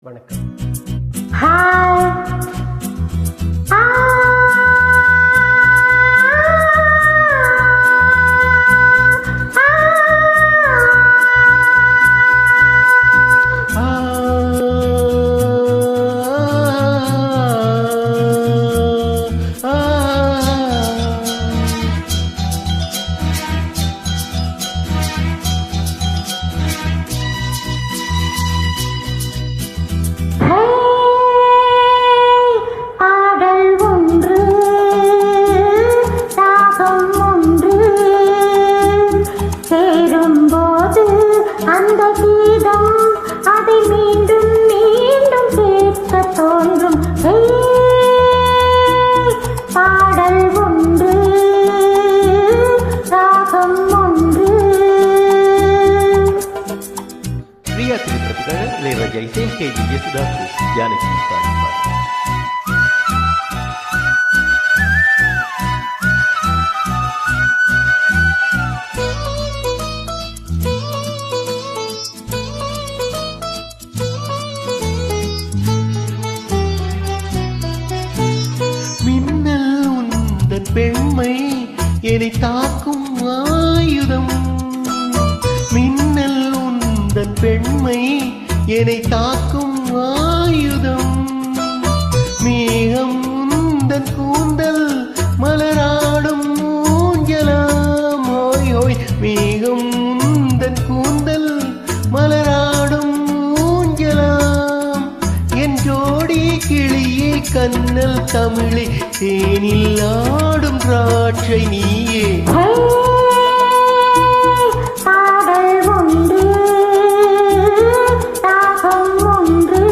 வணக்கம். அந்த கீதம் அதை மீண்டும் மீண்டும் கேட்க தோன்றும். பாடல் ஒன்று, ராகம் ஒன்று. பிரியா திரைப்படத்துக்காக இளையராஜா இசையில் கேஜி யேசுதாஸ் ஜானகி பாடினார். பெண்மை என்னை தாக்கும் ஆயுதம், மின்னல் உந்தன் பெண்மை என்னை தாக்கும் ஆயுதம். மேகம் உந்தன் கூந்தல் மலராடும் ஊஞ்சலாம். ஓய் ஓய் மேகம் உந்தன் கூந்தல் மலராடும் ஊஞ்சலாம். என் ஜோடி கிளியே கண்ணல் தமிழே தேனில் ஆடும் திராட்சை நீயே. பாடல் ஒன்று, ராகம் ஒன்று.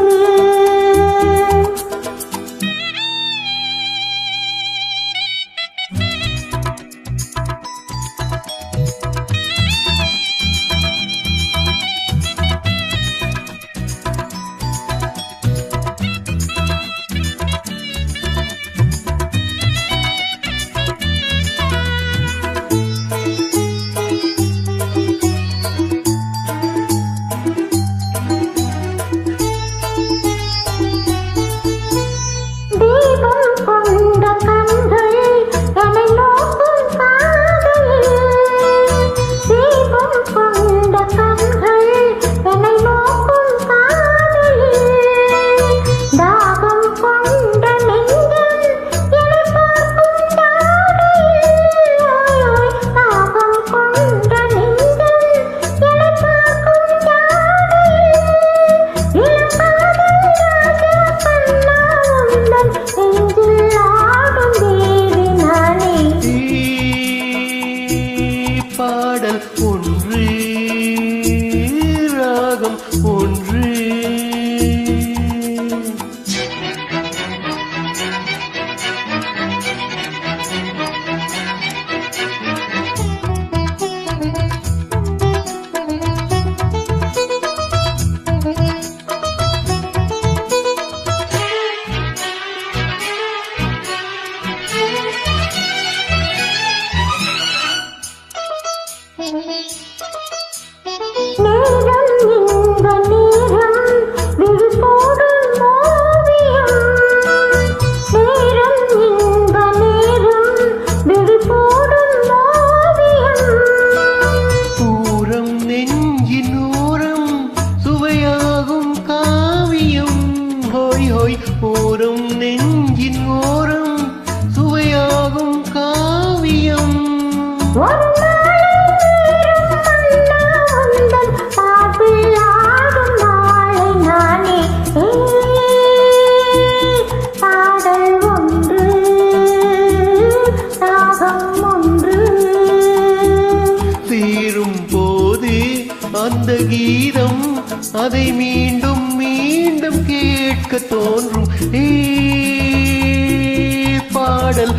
பாடல் ஒன்று, ராகம் ஒன்று. ஓரம் நெஞ்சின் ஓரம் சுவையாகும் காவியம். பாடல் ஒன்று, ராகம் ஒன்று. தீரும் போது அந்த கீதம் அதை மீண்டும் மீண்டும் கேட்க தோன்றும். பாடல்